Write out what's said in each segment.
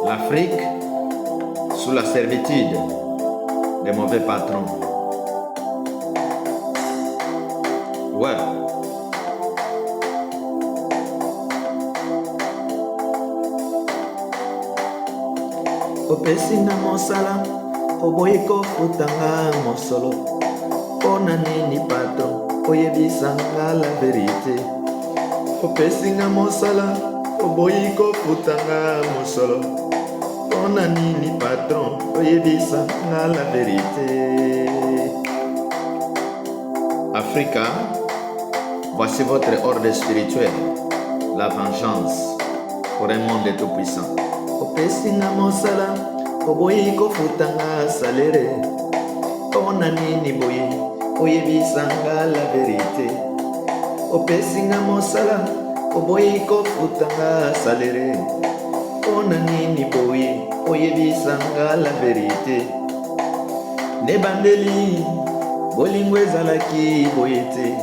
L'Afrique sous la servitude des mauvais patrons. Ouais. Opesinga mosala oboyi kofutanga mosolo pona nini patron oyebisanga la verite. Opesinga mosala oboyi kofutanga mosolo pona nini patron oyebisanga la verite. Africa, voici votre ordre spirituel, la vengeance pour un monde tout-puissant. Opesinga mosala oboyi kofutanga salere pona nini boye oyebisanga la verite. Opesinga mosala oboyi kofutanga salere pona nini boye oyebisanga la verite. Nebandeli bolingo ezalaki boye te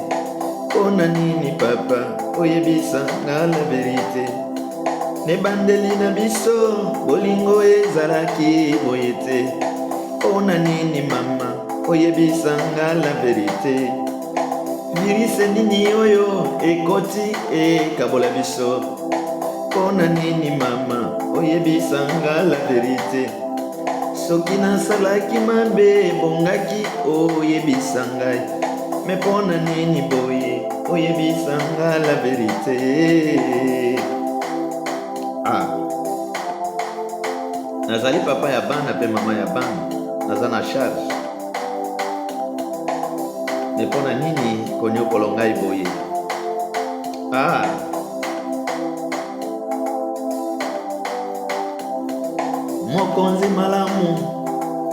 pona nini papa oyebisanga la verite. Nebandeli na biso bolingo ezalaki boye te pona nini mama oyebisanga la verite. Virise nini oyo ekoti ekabola biso pona nini mama oyebisanga la verite. Soki nasalaki mabe bongaki oyebisa ngai me pona nini boye oyebisanga la verite. Nazali papa ya bana pe mama ya bana, naza na charge. Me pona nini konyokola ngai boye? Mokonzi malamu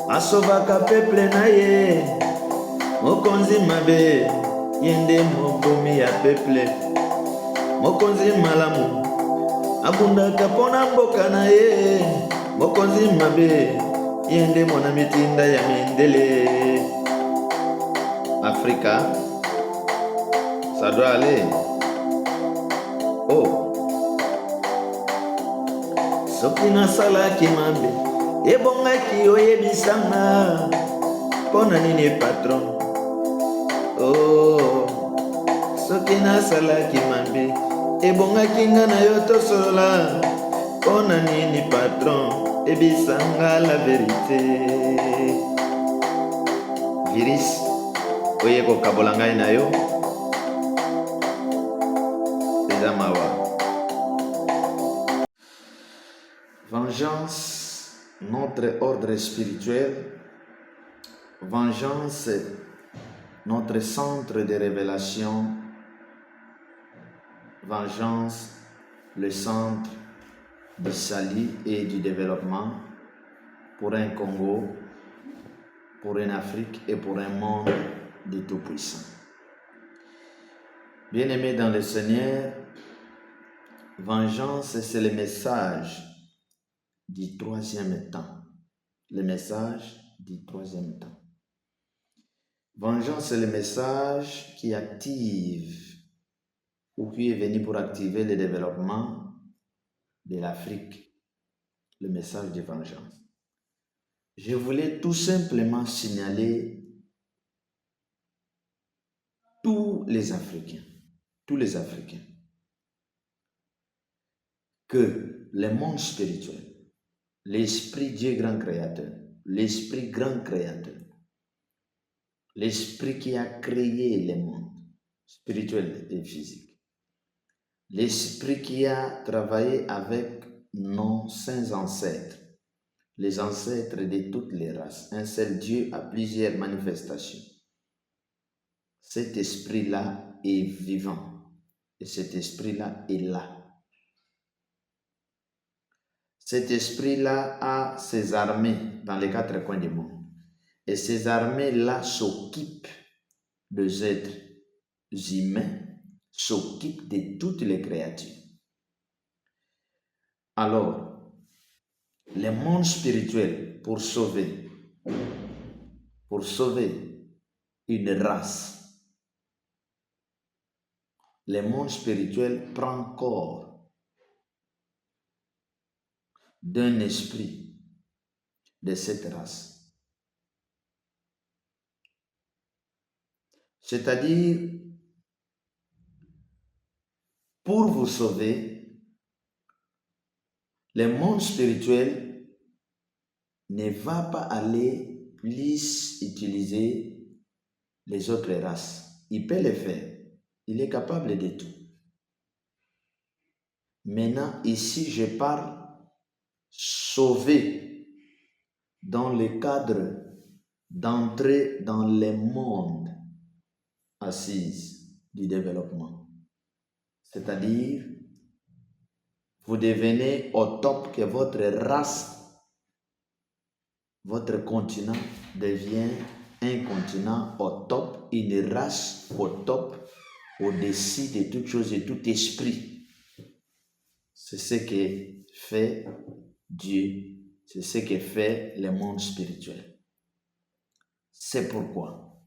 asovaka peuple na ye, mokonzi mabe yende mobomi ya peuple. Mokonzi malamu abundaka pona mboka na ye, mokonzi mabe yende mwana mitinda ya mindele. Africa, ça doit aller. Soki nasalaki mabe ebongaki oyebisanga pona nini patron. Soki nasalaki mabe ebongaki nga na yo tosolola pona nini patron ebisanga la verite. Virus oye kokabola ngai na yo eza mawa. Vengeance, notre ordre spirituel. Vengeance, notre centre de révélation. Vengeance, le centre du salut et du développement pour un Congo, pour une Afrique et pour un monde de tout-puissant. Bien-aimés dans le Seigneur, vengeance, c'est le message du troisième temps. Le message du troisième temps. Vengeance, c'est le message qui active ou qui est venu pour activer le développement de l'Afrique. Le message de vengeance. Je voulais tout simplement signaler tous les Africains, que le monde spirituel, l'esprit Dieu grand créateur, l'esprit grand créateur, l'esprit qui a créé le monde spirituel et physique, l'esprit qui a travaillé avec nos saints ancêtres, les ancêtres de toutes les races, un seul Dieu a plusieurs manifestations. Cet esprit-là est vivant et cet esprit-là est là. Cet esprit-là a ses armées dans les quatre coins du monde. Et ces armées-là s'occupent des êtres humains, s'occupent de toutes les créatures. Alors, le monde spirituel, pour sauver une race, le monde spirituel prend corps d'un esprit de cette race. C'est-à-dire, pour vous sauver, le monde spirituel ne va pas aller plus utiliser les autres races. Il peut le faire. Il est capable de tout. Maintenant, ici, je parle sauver dans le cadre d'entrer dans le monde assise du développement. C'est-à-dire, vous devenez au top, que votre race, votre continent devient un continent au top, une race au top, au-dessus de toute chose et tout esprit. C'est ce que fait Dieu, c'est ce que fait le monde spirituel. C'est pourquoi,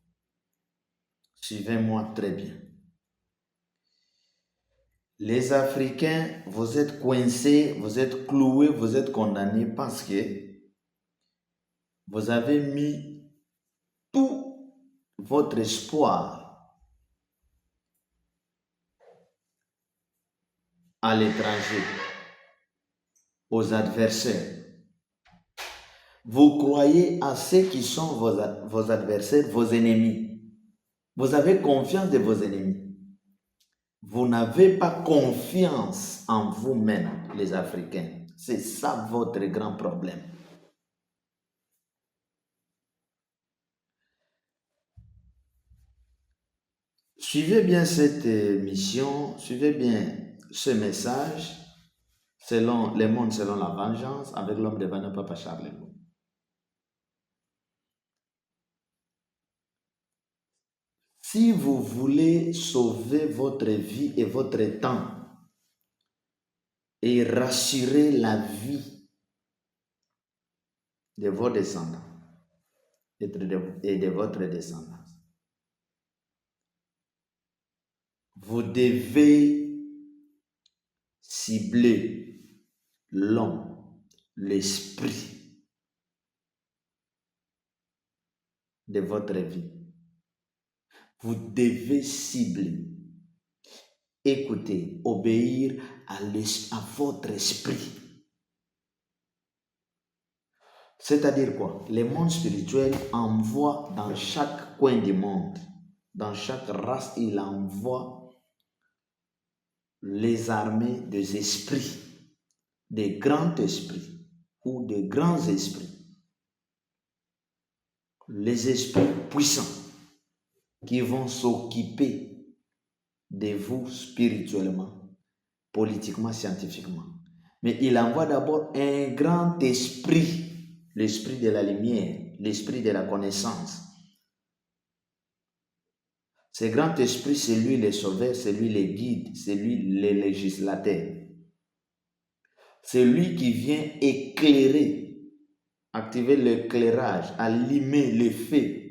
suivez-moi très bien. Les Africains, vous êtes coincés, vous êtes cloués, vous êtes condamnés parce que vous avez mis tout votre espoir à l'étranger, aux adversaires. Vous croyez à ceux qui sont vos adversaires, vos ennemis. Vous avez confiance de vos ennemis. Vous n'avez pas confiance en vous-même, les Africains. C'est ça votre grand problème. Suivez bien cette mission, suivez bien ce message, selon le monde, selon la vengeance, avec l'homme devant Papa Charles. Si vous voulez sauver votre vie et votre temps et rassurer la vie de vos descendants et de votre descendance, vous devez cibler l'homme, l'esprit de votre vie. Vous devez cibler, écouter, obéir à votre esprit. C'est-à-dire quoi? Le monde spirituel envoie dans chaque coin du monde, dans chaque race, il envoie les armées des esprits, des grands esprits ou des grands esprits. Les esprits puissants qui vont s'occuper de vous spirituellement, politiquement, scientifiquement. Mais il envoie d'abord un grand esprit, l'esprit de la lumière, l'esprit de la connaissance. Ce grand esprit, c'est lui le sauveur, c'est lui le guide, c'est lui le législateur. C'est lui qui vient éclairer, activer l'éclairage, allumer les faits.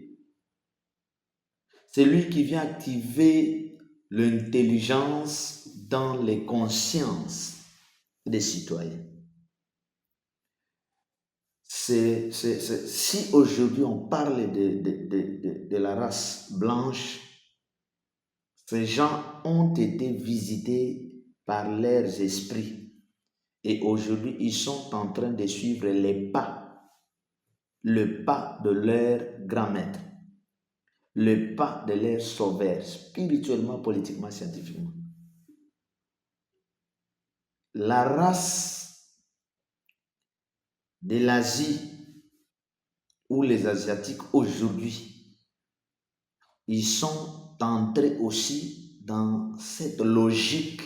C'est lui qui vient activer l'intelligence dans les consciences des citoyens. Si aujourd'hui on parle de la race blanche, ces gens ont été visités par leurs esprits et aujourd'hui ils sont en train de suivre le pas de leur grand maître, le pas de leur sauveur, spirituellement, politiquement, scientifiquement. La race de l'Asie ou les Asiatiques aujourd'hui, ils sont entrés aussi dans cette logique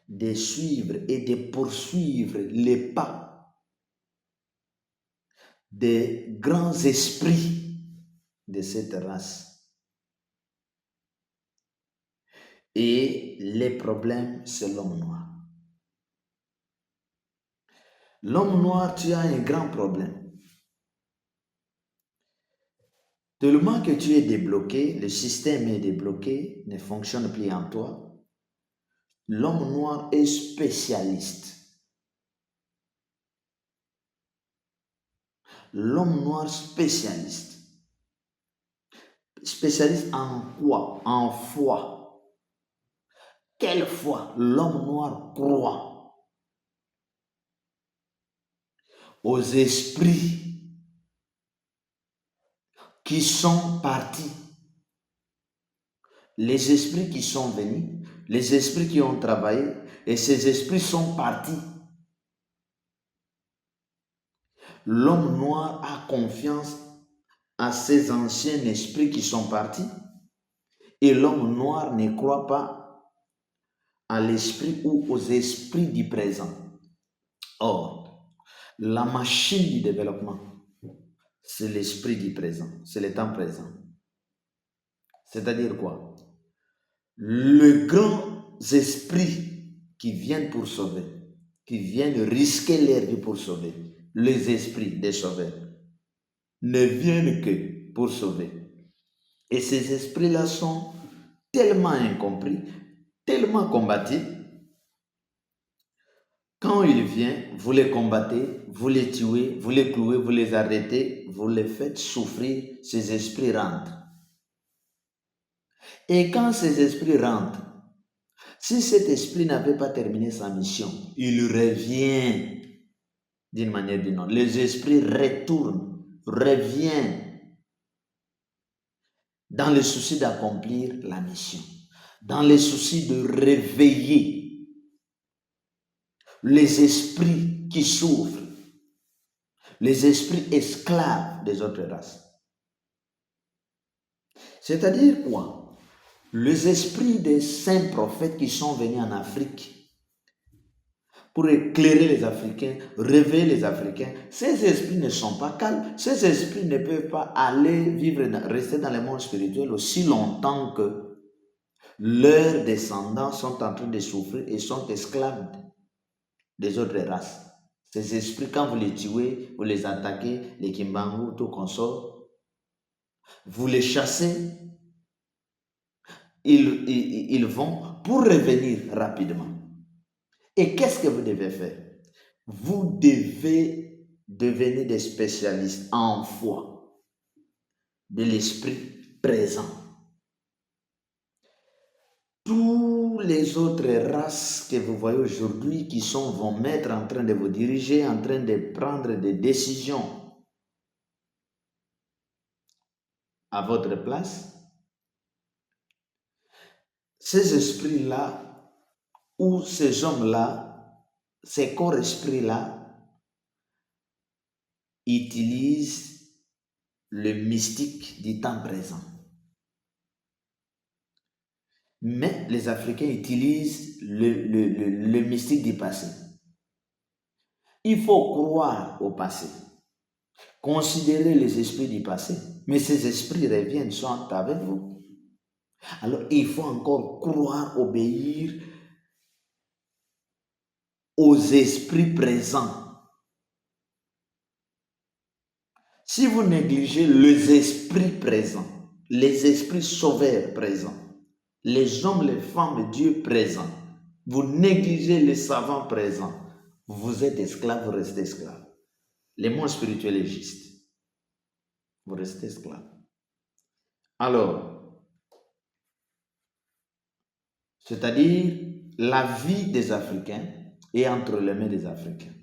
de suivre et de poursuivre les pas des grands esprits de cette race. Et les problèmes, c'est l'homme noir. L'homme noir, tu as un grand problème. Tellement que tu es débloqué, le système est débloqué, ne fonctionne plus en toi. L'homme noir est spécialiste. L'homme noir spécialiste. Spécialiste en quoi? En foi. Quelle foi? L'homme noir croit aux esprits qui sont partis. Les esprits qui sont venus, les esprits qui ont travaillé, et ces esprits sont partis. L'homme noir a confiance à ces anciens esprits qui sont partis, et l'homme noir ne croit pas à l'esprit ou aux esprits du présent. Or, la machine du développement, c'est l'esprit du présent, c'est le temps présent. C'est-à-dire quoi? Les grands esprits qui viennent pour sauver, qui viennent risquer leur vie pour sauver, les esprits des sauveurs, ne viennent que pour sauver. Et ces esprits-là sont tellement incompris, tellement combattus. Quand il vient, vous les combattez, vous les tuez, vous les clouez, vous les arrêtez, vous les faites souffrir, ces esprits rentrent. Et quand ces esprits rentrent, si cet esprit n'avait pas terminé sa mission, il revient d'une manière ou d'une autre. Les esprits retournent, reviennent dans le souci d'accomplir la mission, dans le souci de réveiller les esprits qui souffrent, les esprits esclaves des autres races. C'est-à-dire quoi? Les esprits des saints prophètes qui sont venus en Afrique pour éclairer les Africains, réveiller les Africains, ces esprits ne sont pas calmes. Ces esprits ne peuvent pas aller vivre, rester dans le monde spirituel aussi longtemps que leurs descendants sont en train de souffrir et sont esclaves des autres races. Ces esprits, quand vous les tuez, vous les attaquez, les Kimbangu, tout consort, vous les chassez, ils vont pour revenir rapidement. Et qu'est-ce que vous devez faire? Vous devez devenir des spécialistes en foi de l'esprit présent. Tous les autres races que vous voyez aujourd'hui qui sont vos maîtres en train de vous diriger, en train de prendre des décisions à votre place, ces esprits-là ou ces hommes-là, ces corps-esprits-là utilisent le mystique du temps présent. Mais les Africains utilisent le mystique du passé. Il faut croire au passé, considérer les esprits du passé, mais ces esprits reviennent, sont avec vous. Alors il faut encore croire, obéir aux esprits présents. Si vous négligez les esprits présents, les esprits sauveurs présents, les hommes, les femmes, Dieu présents, vous négligez les savants présents, vous êtes esclave, vous restez esclave. Le monde spirituel est juste. Vous restez esclave. Alors, c'est-à-dire la vie des Africains est entre les mains des Africains.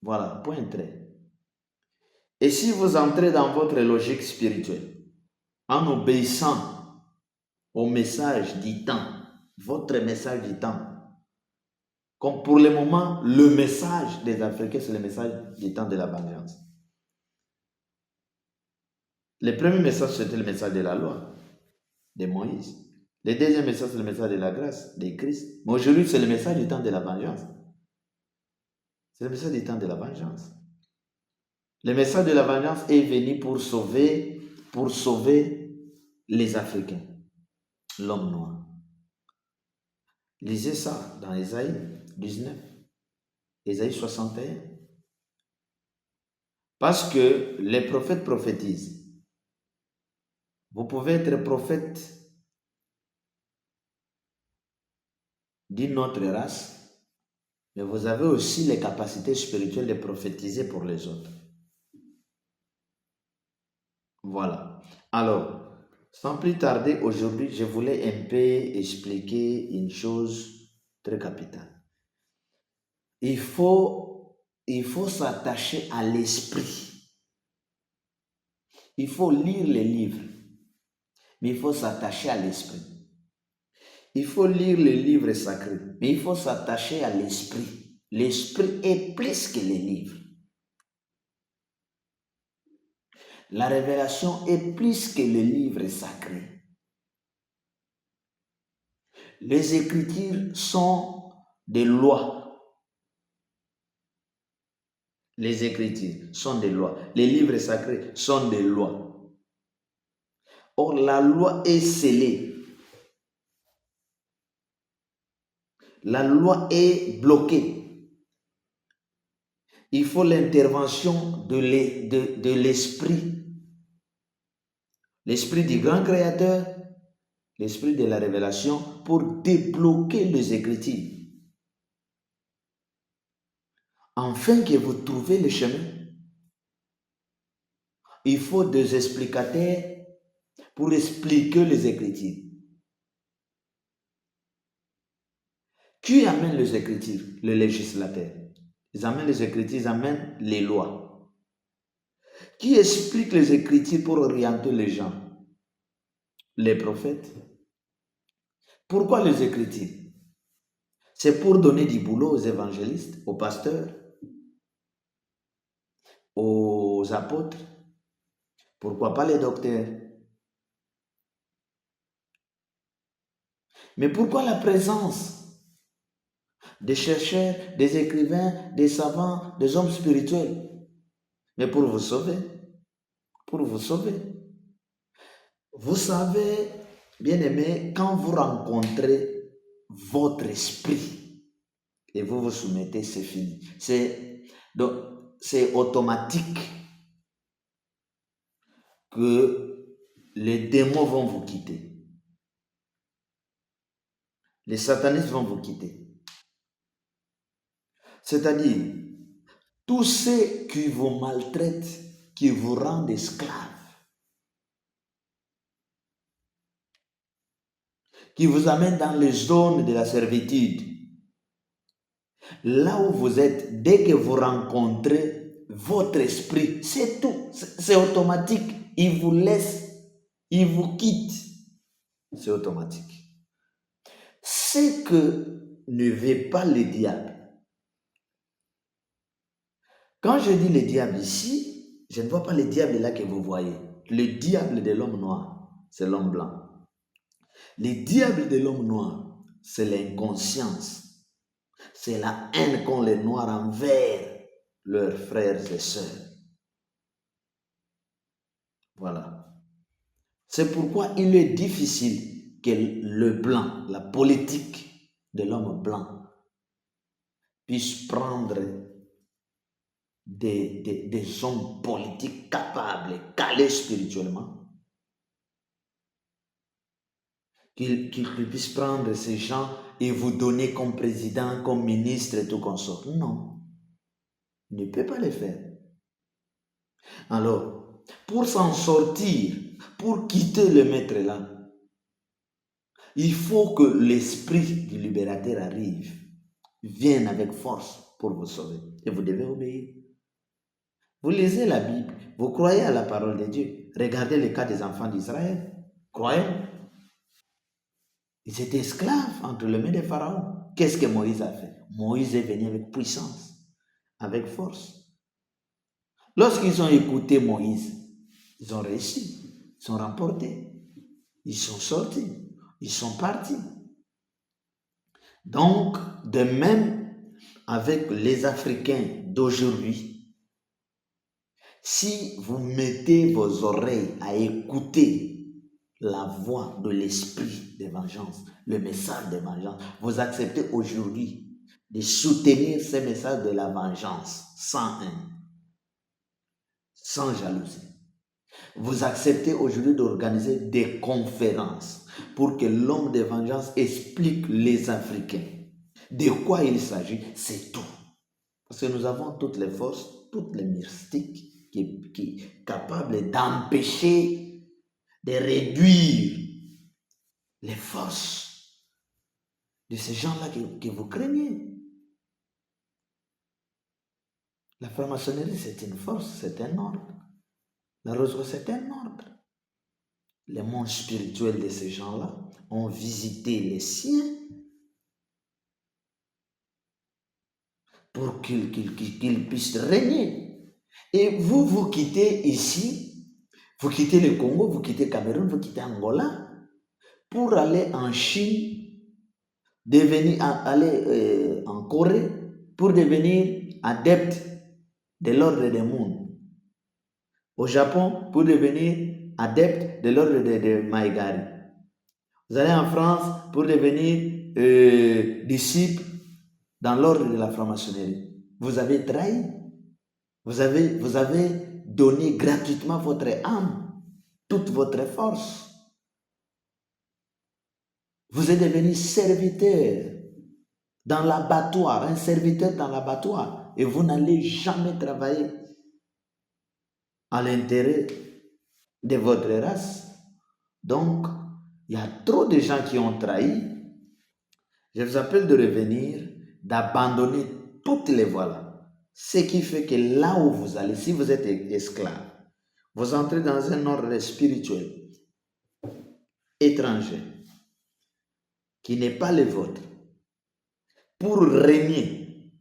Voilà, point trait. Et si vous entrez dans votre logique spirituelle, en obéissant au message du temps, votre message du temps, comme pour le moment, le message des Africains, c'est le message du temps de la vengeance. Le premier message, c'était le message de la loi, de Moïse. Le deuxième message, c'est le message de la grâce, de Christ. Mais aujourd'hui, c'est le message du temps de la vengeance. C'est le message du temps de la vengeance. Le message de la vengeance est venu pour sauver les Africains, l'homme noir. Lisez ça dans Ésaïe 19, Ésaïe 61. Parce que les prophètes prophétisent. Vous pouvez être prophète d'une autre race, mais vous avez aussi les capacités spirituelles de prophétiser pour les autres. Voilà. Alors, sans plus tarder, aujourd'hui, je voulais un peu expliquer une chose très capitale. Il faut s'attacher à l'esprit. Il faut lire les livres, mais il faut s'attacher à l'esprit. Il faut lire les livres sacrés, mais il faut s'attacher à l'esprit. L'esprit est plus que les livres. La révélation est plus que les livres sacrés. Les Écritures sont des lois. Les Écritures sont des lois. Les livres sacrés sont des lois. Or, la loi est scellée. La loi est bloquée. Il faut l'intervention de l'esprit. L'esprit du grand créateur, l'esprit de la révélation pour débloquer les Écritures. Afin que vous trouviez le chemin, il faut des explicateurs pour expliquer les Écritures. Qui amène les Écritures? Le législateur. Ils amènent les Écritures, ils amènent les lois. Qui explique les Écritures pour orienter les gens? Les prophètes. Pourquoi les Écritures? C'est pour donner du boulot aux évangélistes, aux pasteurs, aux apôtres. Pourquoi pas les docteurs? Mais pourquoi la présence des chercheurs, des écrivains, des savants, des hommes spirituels? Mais pour vous sauver. Pour vous sauver. Vous savez, bien-aimés, quand vous rencontrez votre esprit et vous vous soumettez, c'est fini. C'est automatique que les démons vont vous quitter. Les satanistes vont vous quitter. C'est-à-dire, tous ceux qui vous maltraitent, qui vous rendent esclaves, qui vous amènent dans les zones de la servitude, là où vous êtes, dès que vous rencontrez votre esprit, c'est tout, c'est automatique. Il vous laisse, il vous quitte. C'est automatique. Ce que ne veut pas le diable. Quand je dis le diable ici, je ne vois pas le diable là que vous voyez. Le diable de l'homme noir, c'est l'homme blanc. Le diable de l'homme noir, c'est l'inconscience. C'est la haine qu'ont les noirs envers leurs frères et sœurs. Voilà. C'est pourquoi il est difficile que le blanc, la politique de l'homme blanc, puisse prendre des hommes politiques capables, calés spirituellement, qu'il puisse prendre ces gens et vous donner comme président, comme ministre et tout consort. Non, il ne peut pas le faire. Alors, pour s'en sortir, pour quitter le maître là, il faut que l'esprit du libérateur arrive, vienne avec force pour vous sauver. Et vous devez obéir. Vous lisez la Bible, vous croyez à la parole de Dieu. Regardez le cas des enfants d'Israël. Croyez. Ils étaient esclaves entre les mains des pharaons. Qu'est-ce que Moïse a fait? Moïse est venu avec puissance, avec force. Lorsqu'ils ont écouté Moïse, ils ont réussi, ils sont remportés, ils sont sortis, ils sont partis. Donc, de même avec les Africains d'aujourd'hui, si vous mettez vos oreilles à écouter la voix de l'esprit de vengeance, le message de vengeance, vous acceptez aujourd'hui de soutenir ce message de la vengeance sans haine, sans jalousie. Vous acceptez aujourd'hui d'organiser des conférences pour que l'homme de vengeance explique les Africains De quoi il s'agit? C'est tout. Parce que nous avons toutes les forces, toutes les mystiques qui sont capables d'empêcher, de réduire les forces de ces gens-là que vous craignez. La franc-maçonnerie, c'est une force, c'est un ordre. La rose, c'est un ordre. Les mondes spirituels de ces gens-là ont visité les siens pour qu'ils puissent régner. Et vous quittez ici, vous quittez le Congo, vous quittez Cameroun, vous quittez Angola pour aller en Chine, aller en Corée pour devenir adepte de l'ordre des mondes. Au Japon pour devenir adepte de l'ordre de Maïgari. Vous allez en France pour devenir disciple dans l'ordre de la franc-maçonnerie. Vous avez trahi. Vous avez donné gratuitement votre âme, toute votre force. Vous êtes devenu serviteur dans l'abattoir, un serviteur dans l'abattoir, et vous n'allez jamais travailler à l'intérêt de votre race. Donc, il y a trop de gens qui ont trahi. Je vous appelle de revenir, d'abandonner toutes les voiles. Ce qui fait que là où vous allez, si vous êtes esclave, vous entrez dans un ordre spirituel étranger qui n'est pas le vôtre. Pour régner,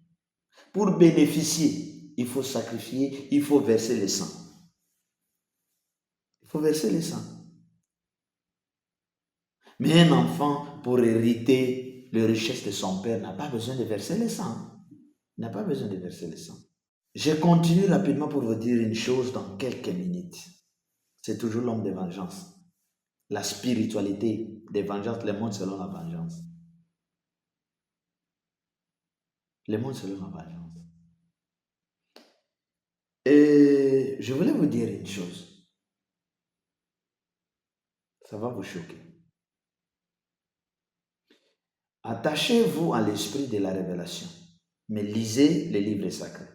pour bénéficier, il faut sacrifier, il faut verser le sang. Il faut verser le sang. Mais un enfant, pour hériter les richesses de son père, n'a pas besoin de verser le sang. Il n'a pas besoin de verser le sang. Je continue rapidement pour vous dire une chose dans quelques minutes. C'est toujours l'homme de vengeance. La spiritualité de vengeance, le monde selon la vengeance. Le monde selon la vengeance. Et je voulais vous dire une chose. Ça va vous choquer. Attachez-vous à l'esprit de la révélation, mais lisez les livres sacrés.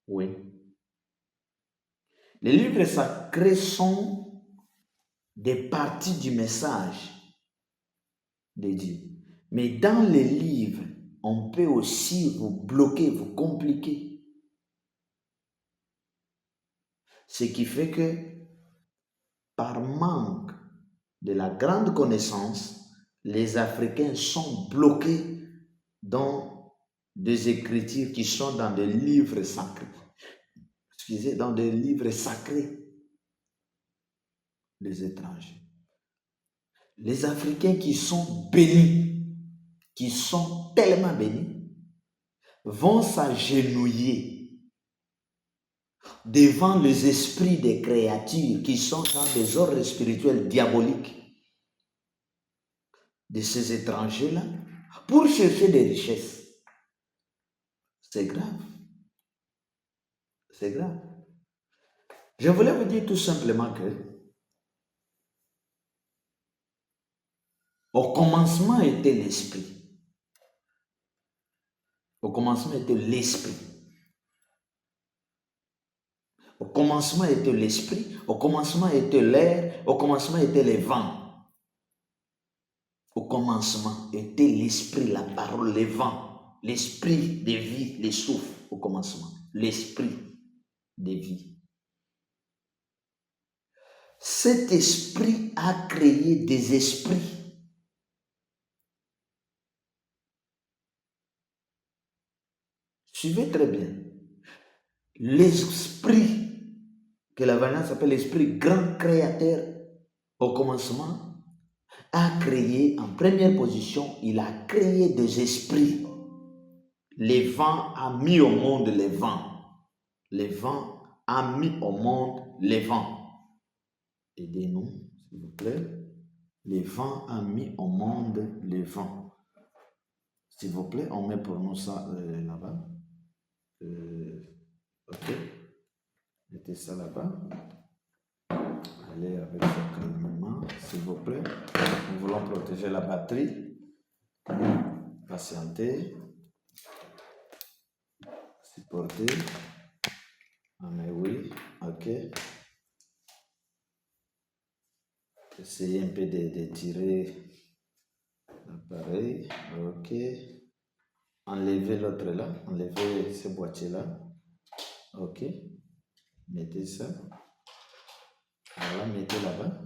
Oui. Les livres sacrés sont des parties du message de Dieu. Mais dans les livres, on peut aussi vous bloquer, vous compliquer. Ce qui fait que, par manque de la grande connaissance, les Africains sont bloqués dans des écritures qui sont dans des livres sacrés. Excusez, dans des livres sacrés des étrangers. Les Africains qui sont bénis, qui sont tellement bénis, vont s'agenouiller devant les esprits des créatures qui sont dans des ordres spirituels diaboliques de ces étrangers-là pour chercher des richesses. C'est grave. C'est grave. Je voulais vous dire tout simplement que au commencement était l'esprit. Au commencement était l'esprit. Au commencement était l'esprit. Au commencement était l'air. Au commencement était les vents. Au commencement était l'esprit, la parole, les vents, l'esprit de vie, les souffles. Au commencement, l'esprit de vie. Cet esprit a créé des esprits. Suivez très bien. L'esprit, que la variante s'appelle l'esprit grand créateur, au commencement, a créé, en première position, il a créé des esprits. Les vents a mis au monde les vents. Les vents a mis au monde les vents. Aidez-nous, s'il vous plaît. Les vents a mis au monde les vents. S'il vous plaît, on met pour nous ça là-bas. Ok. Mettez ça là-bas. aller avec ça calmement, s'il vous plaît. Nous voulons protéger la batterie. Patienter. Supporter. Ah mais oui, ok. Essayez un peu de tirer l'appareil. Ok. Enlevez l'autre là. Enlevez ce boîtier là. Ok. Mettez ça. Voilà, mettez là-bas.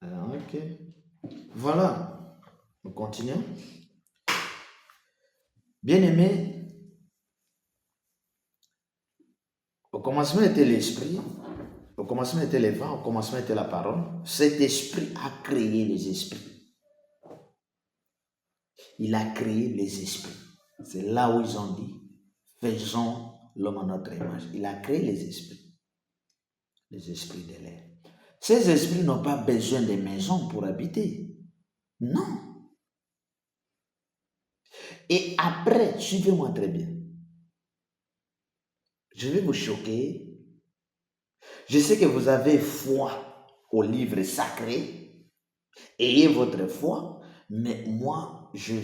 Alors, ok. Voilà. Nous continuons. Bien-aimés, au commencement était l'esprit, au commencement était le vent, au commencement était la parole. Cet esprit a créé les esprits. Il a créé les esprits. C'est là où ils ont dit, faisons l'homme à notre image. Il a créé les esprits de l'air. Ces esprits n'ont pas besoin de maisons pour habiter. Non. Et après, suivez-moi très bien. Je vais vous choquer. Je sais que vous avez foi au livre sacré. Ayez votre foi. Mais moi, je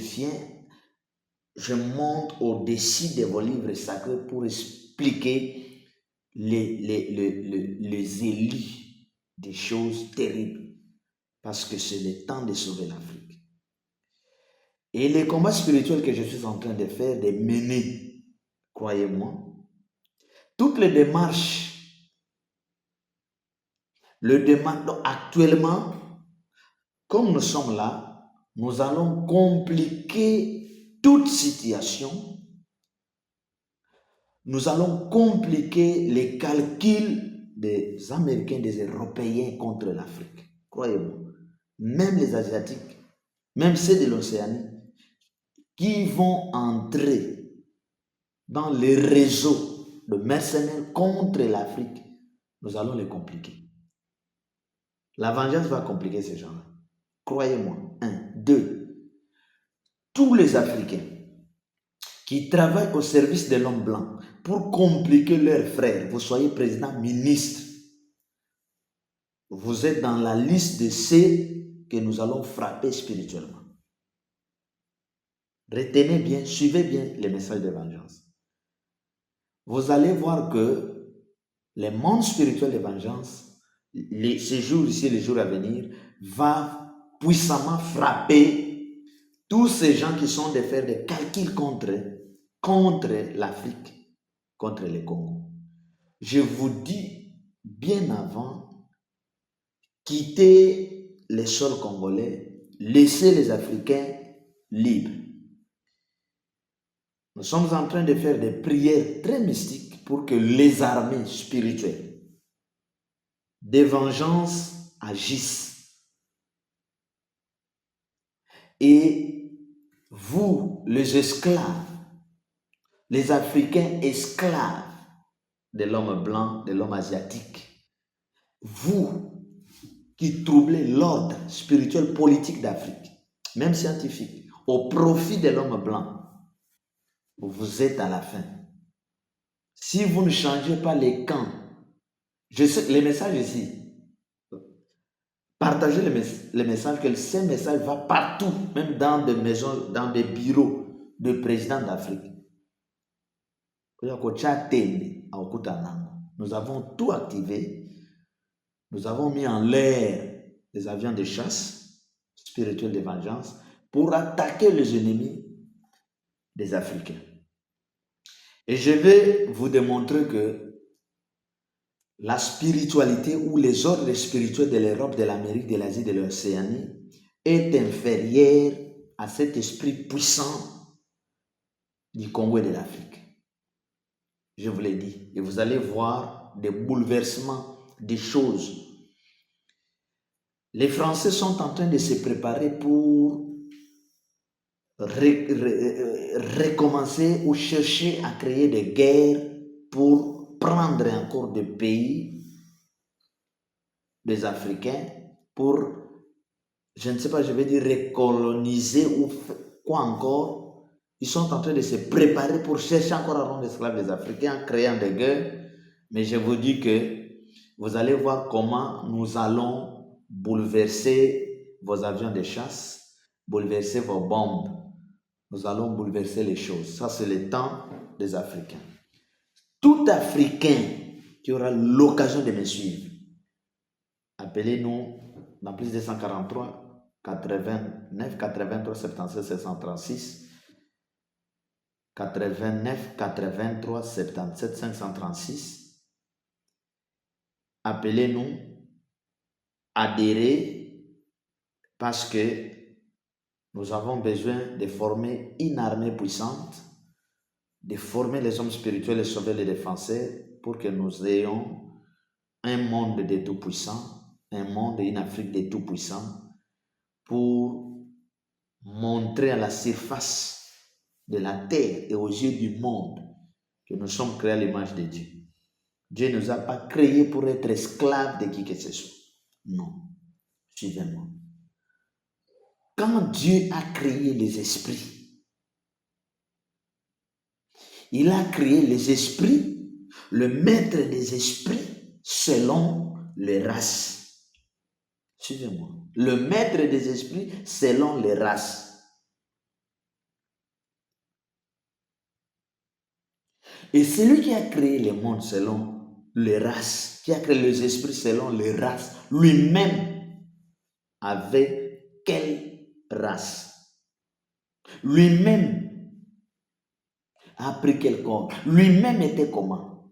monte au-dessus de vos livres sacrés pour expliquer les élus des choses terribles. Parce que c'est le temps de sauver l'Afrique. Et les combats spirituels que je suis en train de faire, de mener, croyez-moi, toutes les démarches, actuellement, comme nous sommes là, nous allons compliquer toute situation. Nous allons compliquer les calculs des Américains, des Européens contre l'Afrique. Croyez-moi, même les Asiatiques, même ceux de l'Océanie, qui vont entrer dans les réseaux de mercenaires contre l'Afrique, nous allons les compliquer. La vengeance va compliquer ces gens-là. Croyez-moi. 1. 2. Tous les Africains qui travaillent au service de l'homme blanc pour compliquer leurs frères, vous soyez président, ministre, vous êtes dans la liste de ceux que nous allons frapper spirituellement. Retenez bien, suivez bien les messages de vengeance. Vous allez voir que le monde spirituel de vengeance, ces jours ici, les jours à venir, va puissamment frapper tous ces gens qui sont de faire des calculs contre l'Afrique, contre le Congo. Je vous dis bien avant, quittez les sols congolais, laissez les Africains libres. Nous sommes en train de faire des prières très mystiques pour que les armées spirituelles de vengeance agissent. Et vous, les esclaves, les Africains esclaves de l'homme blanc, de l'homme asiatique, vous qui troublez l'ordre spirituel politique d'Afrique, même scientifique, au profit de l'homme blanc, vous êtes à la fin. Si vous ne changez pas les camps, je sais les messages ici, partagez les messages, que ces messages vont partout, même dans des maisons, dans des bureaux de présidents d'Afrique. Nous avons tout activé. Nous avons mis en l'air des avions de chasse spirituels de vengeance pour attaquer les ennemis des Africains. Et je vais vous démontrer que la spiritualité ou les ordres spirituels de l'Europe, de l'Amérique, de l'Asie, de l'Océanie est inférieure à cet esprit puissant du Congo et de l'Afrique. Je vous l'ai dit. Et vous allez voir des bouleversements, des choses. Les Français sont en train de se préparer pour recommencer ou chercher à créer des guerres pour prendre encore des pays, des Africains, pour, je ne sais pas, je vais dire recoloniser ou quoi encore. Ils sont en train de se préparer pour chercher encore à rendre esclaves des Africains en créant des guerres. Mais je vous dis que vous allez voir comment nous allons bouleverser vos avions de chasse, bouleverser vos bombes. Nous allons bouleverser les choses. Ça, c'est le temps des Africains. Tout Africain qui aura l'occasion de me suivre, appelez-nous dans plus de 143 89 83 76 736 89 83 77 536. Appelez-nous, adhérez, parce que nous avons besoin de former une armée puissante, de former les hommes spirituels et sauver les défenseurs pour que nous ayons un monde de tout-puissants, un monde et une Afrique de tout-puissants, pour montrer à la surface de la terre et aux yeux du monde que nous sommes créés à l'image de Dieu. Dieu ne nous a pas créés pour être esclaves de qui que ce soit. Non. Suivez-moi. Quand Dieu a créé les esprits, il a créé les esprits, le maître des esprits, selon les races. Suivez-moi. Le maître des esprits, selon les races. Et celui qui a créé le monde selon les races, qui a créé les esprits selon les races, lui-même avait quelle race? Lui-même a pris quel corps? Lui-même était comment?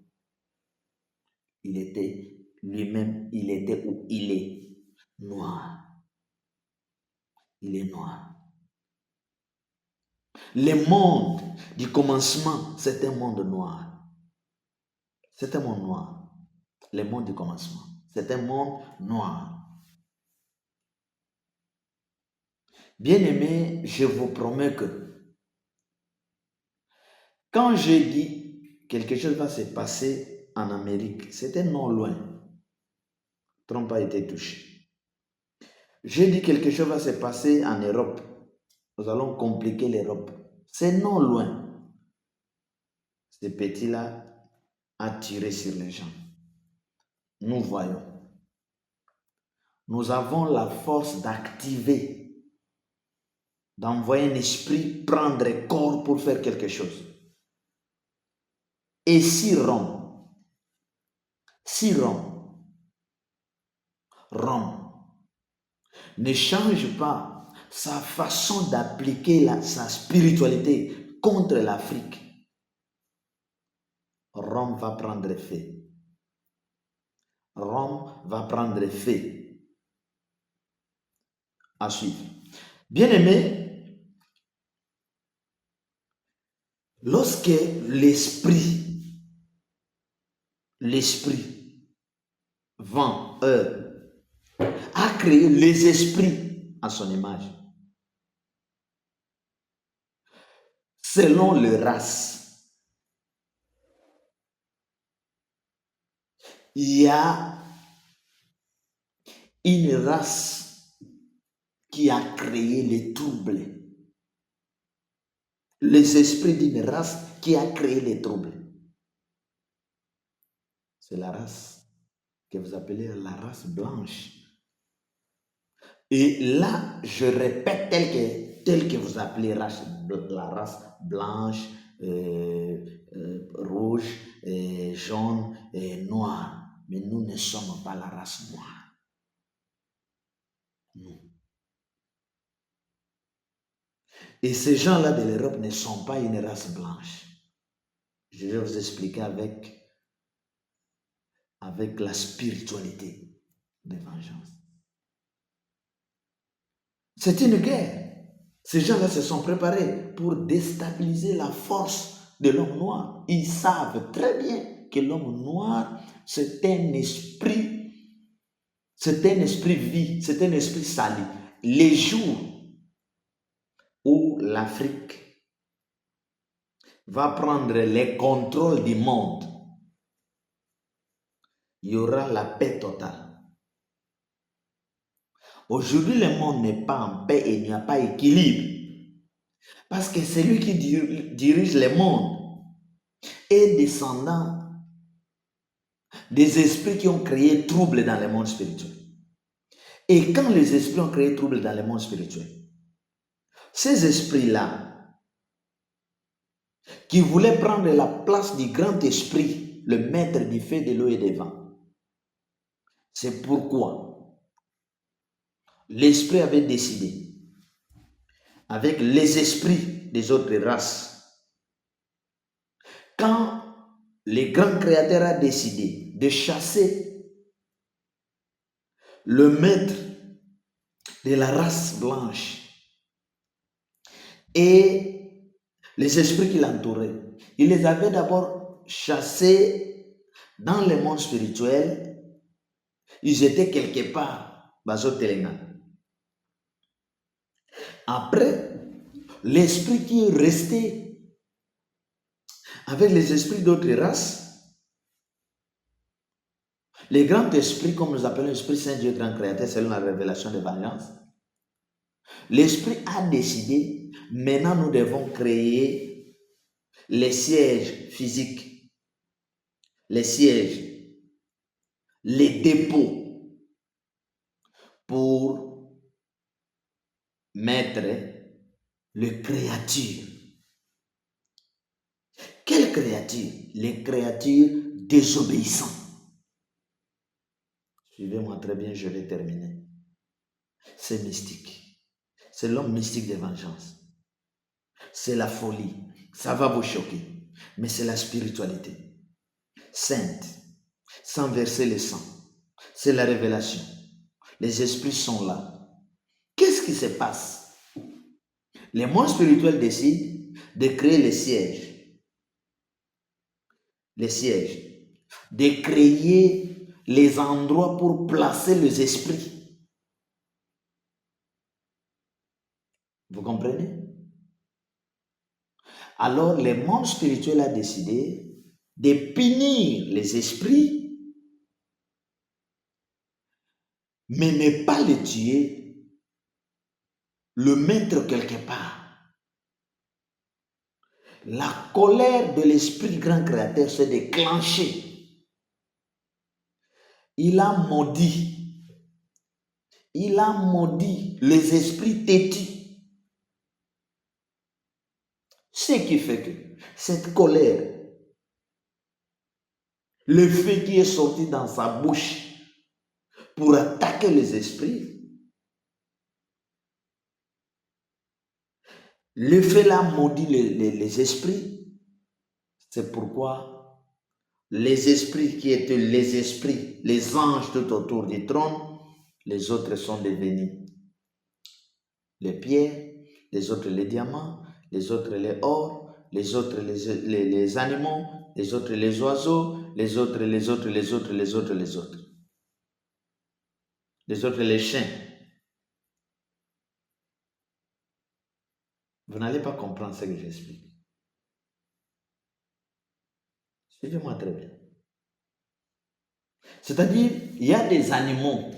Il était lui-même, il était où? Il est noir. Il est noir. Le monde du commencement, c'est un monde noir. C'est un monde noir. Le monde du commencement, c'est un monde noir. Bien-aimés, je vous promets que quand j'ai dit quelque chose va se passer en Amérique, c'était non loin. Trump a été touché. J'ai dit quelque chose va se passer en Europe. Nous allons compliquer l'Europe. C'est non loin. Ce petit-là a tiré sur les gens. Nous voyons. Nous avons la force d'activer, d'envoyer un esprit prendre corps pour faire quelque chose. Et si Rome ne change pas sa façon d'appliquer sa spiritualité contre l'Afrique, Rome va prendre feu. Rome va prendre feu. À suivre. Bien-aimé, lorsque l'esprit, vent, a créé les esprits à son image, selon les races, il y a une race qui a créé les troubles. Les esprits d'une race qui a créé les troubles. C'est la race que vous appelez la race blanche. Et là, je répète tel que vous appelez la race blanche, rouge, jaune et noire. Mais nous ne sommes pas la race noire. Non. Et ces gens-là de l'Europe ne sont pas une race blanche. Je vais vous expliquer avec la spiritualité de vengeance. C'est une guerre. Ces gens-là se sont préparés pour déstabiliser la force de l'homme noir. Ils savent très bien que l'homme noir, c'est un esprit vie, c'est un esprit sali. Les jours où l'Afrique va prendre le contrôle du monde, il y aura la paix totale. Aujourd'hui, le monde n'est pas en paix et il n'y a pas d'équilibre. Parce que celui qui dirige le monde est descendant des esprits qui ont créé trouble dans le monde spirituel. Et quand les esprits ont créé trouble dans le monde spirituel, ces esprits-là, qui voulaient prendre la place du grand esprit, le maître du feu, de l'eau et des vents, c'est pourquoi l'esprit avait décidé, avec les esprits des autres races, quand le grand créateur a décidé de chasser le maître de la race blanche et les esprits qui l'entouraient, il les avait d'abord chassés dans le monde spirituel. Ils étaient quelque part, Bazo Telenga. Après, l'esprit qui est resté avec les esprits d'autres races, les grands esprits, comme nous appelons l'Esprit Saint Dieu grand créateur, selon la révélation de vengeance, l'esprit a décidé, maintenant nous devons créer les sièges physiques, les sièges, les dépôts pour mettre les créatures. Quelles créatures? Les créatures désobéissantes. Suivez-moi très bien, je vais terminer. C'est mystique. C'est l'homme mystique de vengeance. C'est la folie. Ça va vous choquer. Mais c'est la spiritualité sainte, sans verser le sang. C'est la révélation. Les esprits sont là. Qu'est-ce qui se passe? Les mondes spirituels décident de créer les sièges. Les sièges. De créer les endroits pour placer les esprits. Vous comprenez? Alors, le monde spirituel a décidé de punir les esprits, mais ne pas les tuer, le mettre quelque part. La colère de l'esprit grand créateur s'est déclenchée. Il a maudit les esprits têtus. Ce qui fait que cette colère, le feu qui est sorti dans sa bouche pour attaquer les esprits, le feu l'a maudit les esprits. C'est pourquoi les esprits qui étaient les esprits, les anges tout autour du trône, les autres sont devenus les pierres, les autres les diamants, les autres les or, les autres les animaux, les autres les oiseaux, les autres les chiens. Vous n'allez pas comprendre ce que j'explique. Suivez-moi très bien. C'est-à-dire, il y a des animaux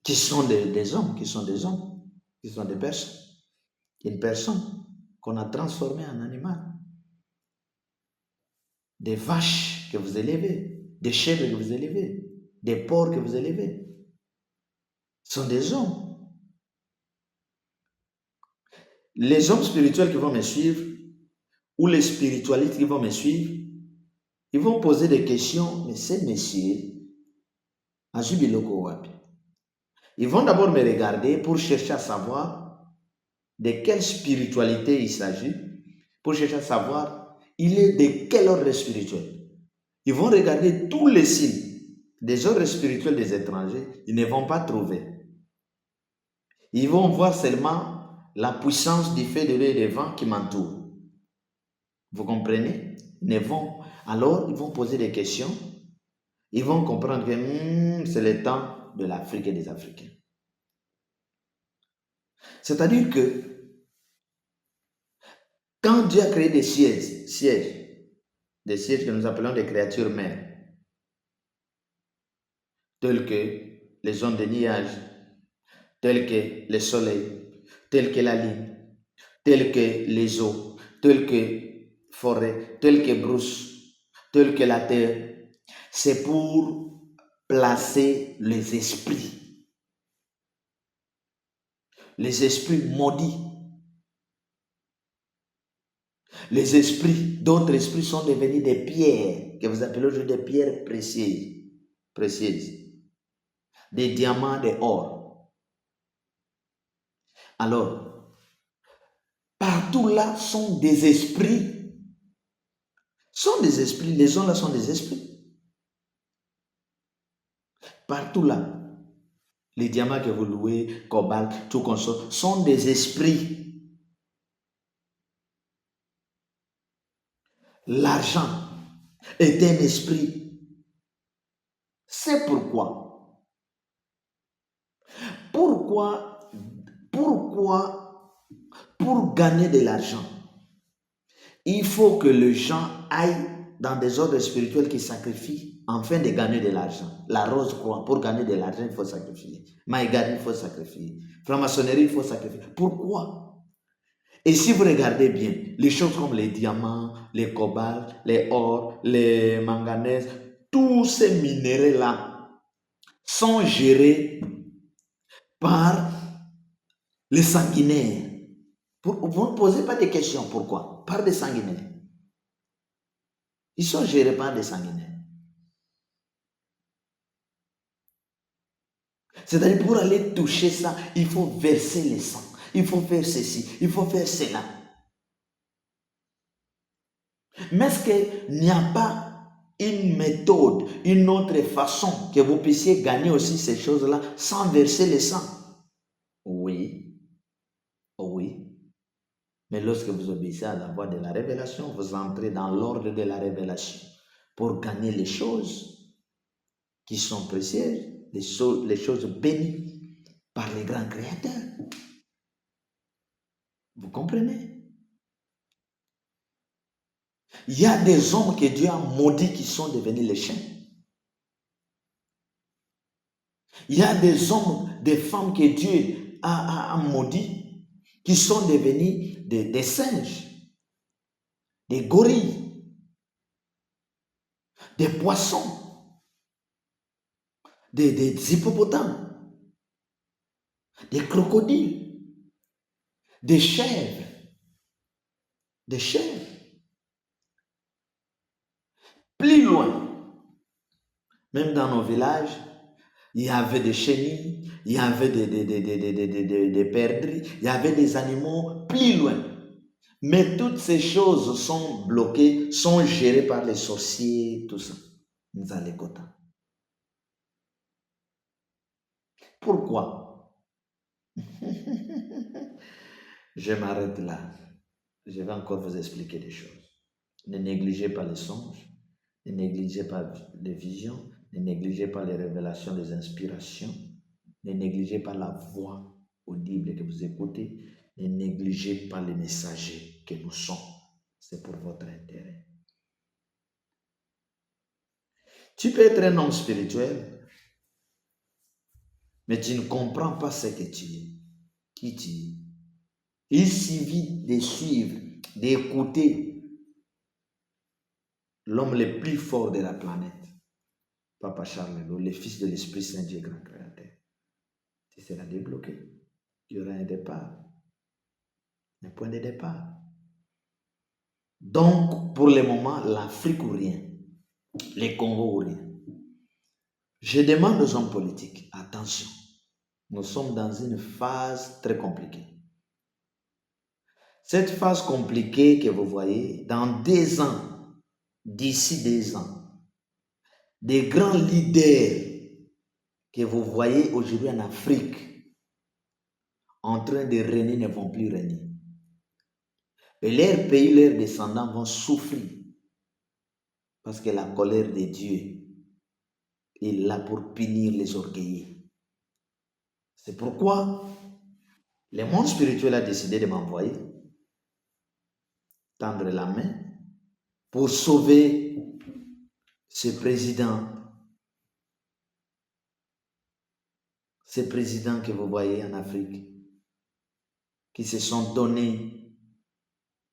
qui sont des hommes, qui sont des personnes. Une personne qu'on a transformée en animal. Des vaches que vous élevez, des chèvres que vous élevez, des porcs que vous élevez. Ce sont des hommes. Les hommes spirituels qui vont me suivre, ou les spiritualistes qui vont me suivre, ils vont poser des questions, mais ces messieurs, Ajubiloko Wapi. Ils vont d'abord me regarder pour chercher à savoir de quelle spiritualité il s'agit, pour chercher à savoir il est de quel ordre spirituel. Ils vont regarder tous les signes des ordres spirituels des étrangers, ils ne vont pas trouver. Ils vont voir seulement la puissance du feu de l'eau et des vents qui m'entoure. Vous comprenez? Alors, ils vont poser des questions. Ils vont comprendre que c'est le temps de l'Afrique et des Africains. C'est-à-dire que quand Dieu a créé des sièges que nous appelons des créatures mères, telles que les ondes de nuages, telles que le soleil, telles que la lune, telles que les eaux, telles que forêt, telles que brousse, telles que la terre, c'est pour placer les esprits maudits. Les esprits, d'autres esprits sont devenus des pierres, que vous appelez aujourd'hui des pierres précieuses, des diamants, des or. Alors, partout là sont des esprits, les gens là sont des esprits. Partout là, les diamants que vous louez, cobalt, tout comme ça, sont des esprits. L'argent est un esprit. C'est pourquoi, pour gagner de l'argent, il faut que les gens aillent dans des ordres spirituels qui sacrifient afin de gagner de l'argent. La rose croix, pour gagner de l'argent, il faut sacrifier. Maïgari, il faut sacrifier. Franc-maçonnerie, il faut sacrifier. Pourquoi? Et si vous regardez bien, les choses comme les diamants, les cobalts, les or, les manganèses, tous ces minéraux-là sont gérés par les sanguinaires. Vous ne posez pas de questions. Pourquoi? Par des sanguinaires. Ils sont gérés par des sanguinaires. C'est-à-dire, pour aller toucher ça, il faut verser le sang. Il faut faire ceci, il faut faire cela. Mais est-ce qu'il n'y a pas une méthode, une autre façon que vous puissiez gagner aussi ces choses-là sans verser le sang? Oui, oui. Mais lorsque vous obéissez à la voix de la révélation, vous entrez dans l'ordre de la révélation pour gagner les choses qui sont précieuses, les choses bénies par les grands créateurs. Vous comprenez? Il y a des hommes que Dieu a maudits qui sont devenus les chiens. Il y a des hommes, des femmes que Dieu a maudits qui sont devenus des singes, des gorilles, des poissons, des hippopotames, des crocodiles, des chèvres, Plus loin, même dans nos villages, il y avait des chenilles, il y avait des perdrix, il y avait des animaux plus loin. Mais toutes ces choses sont bloquées, sont gérées par les sorciers, tout ça. Nzalekota. Pourquoi? Je m'arrête là. Je vais encore vous expliquer des choses. Ne négligez pas les songes, ne négligez pas les visions, ne négligez pas les révélations, les inspirations, ne négligez pas la voix audible que vous écoutez, ne négligez pas les messagers que nous sommes. C'est pour votre intérêt. Tu peux être un homme spirituel, mais tu ne comprends pas ce que tu es, qui tu es. Il suffit de suivre, d'écouter l'homme le plus fort de la planète, Papa Charles, le fils de l'Esprit Saint Dieu grand créateur. Tu seras débloqué. Il y aura un départ, un point de départ. Donc, pour le moment, l'Afrique ou rien, les Congo ou rien. Je demande aux hommes politiques, attention, nous sommes dans une phase très compliquée. Cette phase compliquée que vous voyez, dans 2 ans, d'ici 2 ans, des grands leaders que vous voyez aujourd'hui en Afrique en train de régner ne vont plus régner. Et leur pays, leurs descendants vont souffrir parce que la colère de Dieu est là pour punir les orgueilleux. C'est pourquoi le monde spirituel a décidé de m'envoyer, tendre la main pour sauver ces présidents que vous voyez en Afrique, qui se sont donnés,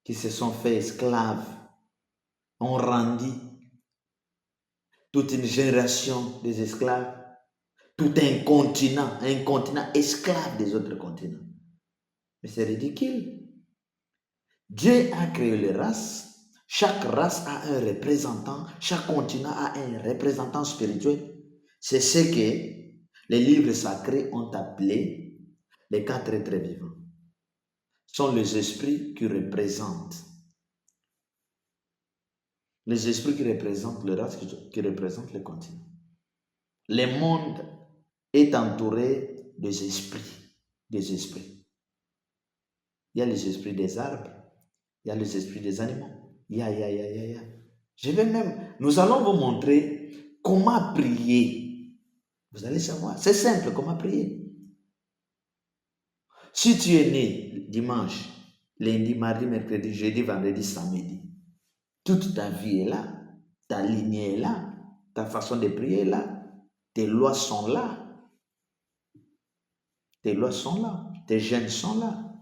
qui se sont fait esclaves, ont rendu toute une génération des esclaves, tout un continent esclave des autres continents. Mais c'est ridicule. Dieu a créé les races. Chaque race a un représentant. Chaque continent a un représentant spirituel. C'est ce que les livres sacrés ont appelé les 4 êtres vivants. Ce sont les esprits qui représentent. Les esprits qui représentent les races, qui représentent les continents. Le monde est entouré des esprits. Des esprits. Il y a les esprits des arbres. Il y a les esprits des animaux. Nous allons vous montrer comment prier. Vous allez savoir. C'est simple, comment prier. Si tu es né dimanche, lundi, mardi, mercredi, jeudi, vendredi, samedi, toute ta vie est là. Ta lignée est là. Ta façon de prier est là. Tes lois sont là. Tes lois sont là. Tes jeûnes sont là.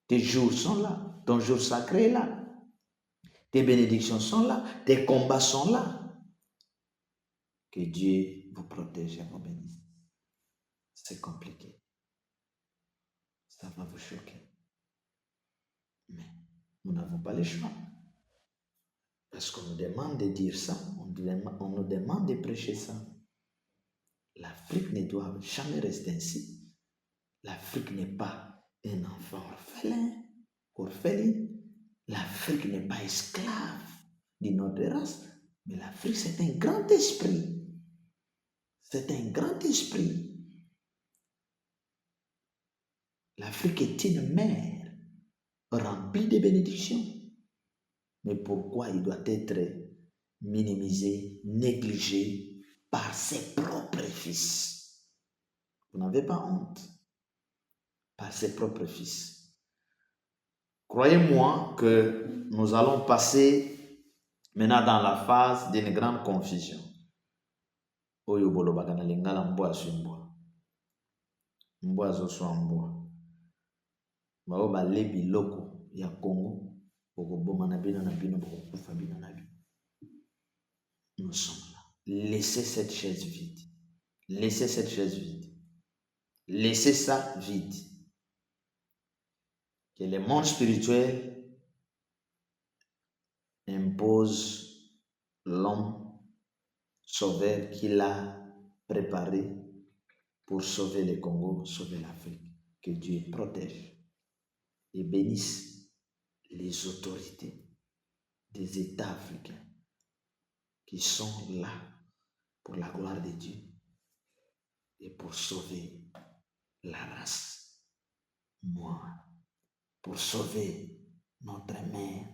Tes jours sont là. Ton jour sacré est là. Tes bénédictions sont là. Tes combats sont là. Que Dieu vous protège et vous bénisse. C'est compliqué. Ça va vous choquer. Mais nous n'avons pas le choix. Parce qu'on nous demande de dire ça. On nous demande de prêcher ça. L'Afrique ne doit jamais rester ainsi. L'Afrique n'est pas un enfant orphelin. L'Afrique n'est pas esclave d'une autre race, mais l'Afrique, c'est un grand esprit. C'est un grand esprit. L'Afrique est une mer remplie de bénédictions. Mais pourquoi il doit être minimisé, négligé par ses propres fils? Vous n'avez pas honte. Par ses propres fils. Croyez-moi que nous allons passer maintenant dans la phase d'une grande confusion. Oyo bolobaka na lingala mbwa su mbwa. Mbwa zo so mbwa. Bao bale biloko ya Congo bokoboma na bino bokokufa bino na bino. Nous sommes là. Laissez cette chaise vide. Laissez cette chaise vide. Laissez ça vide. Que le monde spirituel impose l'homme sauveur qu'il a préparé pour sauver le Congo, sauver l'Afrique. Que Dieu protège et bénisse les autorités des États africains qui sont là pour la gloire de Dieu et pour sauver la race noire. Pour sauver notre mère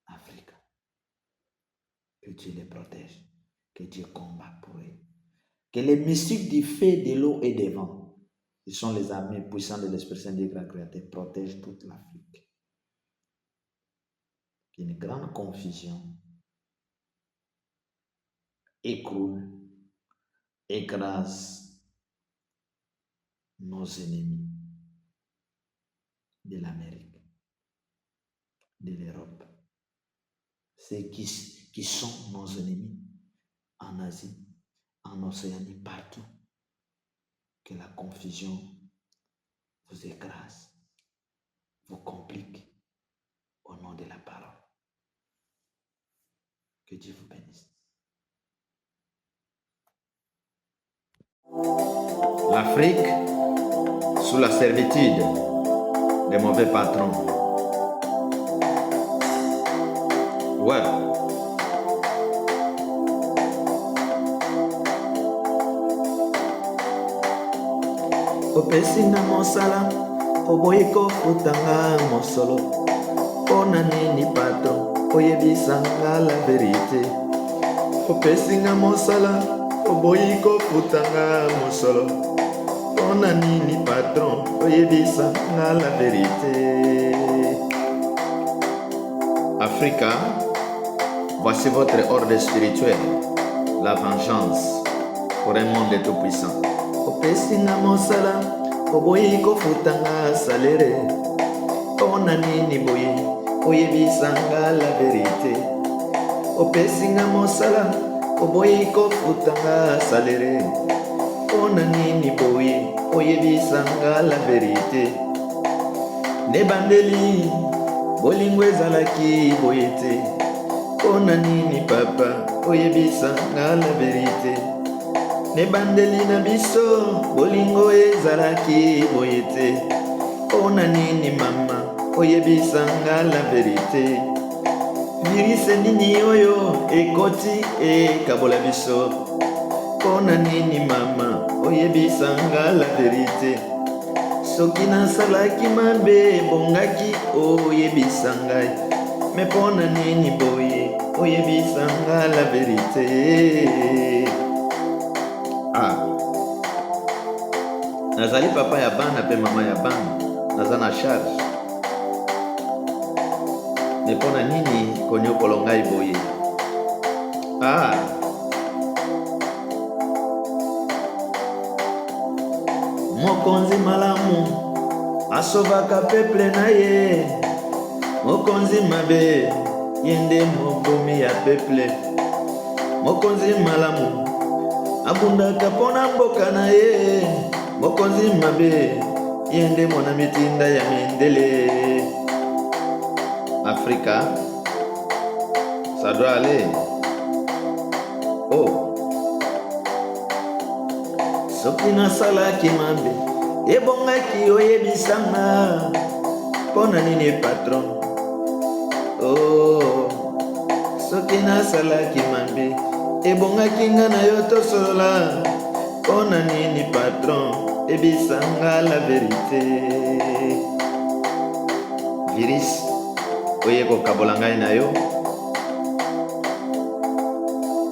Afrique. Que Dieu les protège. Que Dieu combat pour eux. Que les mystiques du feu, de l'eau et des vents, qui sont les armées puissantes de l'Esprit Saint des grands créateurs, protègent toute l'Afrique. Qu'une grande confusion écroule, écrase nos ennemis de l'Amérique, de l'Europe, ceux qui sont nos ennemis en Asie, en Océanie, partout. Que la confusion vous écrase, vous complique au nom de la parole. Que Dieu vous bénisse. L'Afrique sous la servitude des mauvais patrons. Ouais. Opesinga mosala oboyi kofutanga mosolo pona nini patron oyebisanga la vérité. Opesinga mosala oboyi kofutanga mosolo pona nini patron oyebisanga la vérité. Africa, voici votre ordre spirituel, la vengeance pour un monde tout-puissant. Opesinga mosala oboyi kofutanga salere pona nini boye oyebisanga la vérité. Opesinga mosala oboyi kofutanga salere. Pona nini boye oyebisanga la verite. Nebandeli bolingo ezalaki boye te. Pona nini papa oyebisanga la verite. Nebandeli na biso bolingo ezalaki boye te. Pona nini mama oyebisanga la verite. Virise nini oyo ekoti ekabola biso. Pona nini mama oyebisanga la verite. Soki nasalaki mabe bongaki oyebisa ngai. Me pona nini boye oyebisanga la verite. Nazali papa ya bana pe mama ya bana. Naza na charge. Me pona nini konyokolo ngai boye. Mokonzi malamu asovaka peuple na ye. Mokonzi mabe yende mobomi ya peuple. Mokonzi malamu abundaka pona mboka na ye. Mokonzi mabe yende mona mitinda ya mindele. Afrika, ça doit aller. Soki nasalaki mabe ebongaki oyebisanga. Pona nini patron. Soki nasalaki mabe ebongaki nga na yo tosolola. Pona nini patron ebisanga la verite. Virus oye kokabola ngai na yo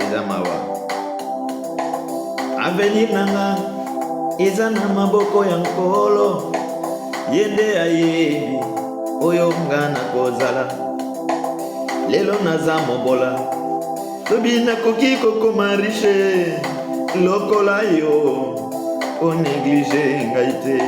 eza mawa. Avenir nanga eza na maboko ya nkolo. Yende ayebi oyo nga nakozala. Lelo naza mobola tobi nakoki kokoma riche. Lokola yo onéglige ngai te.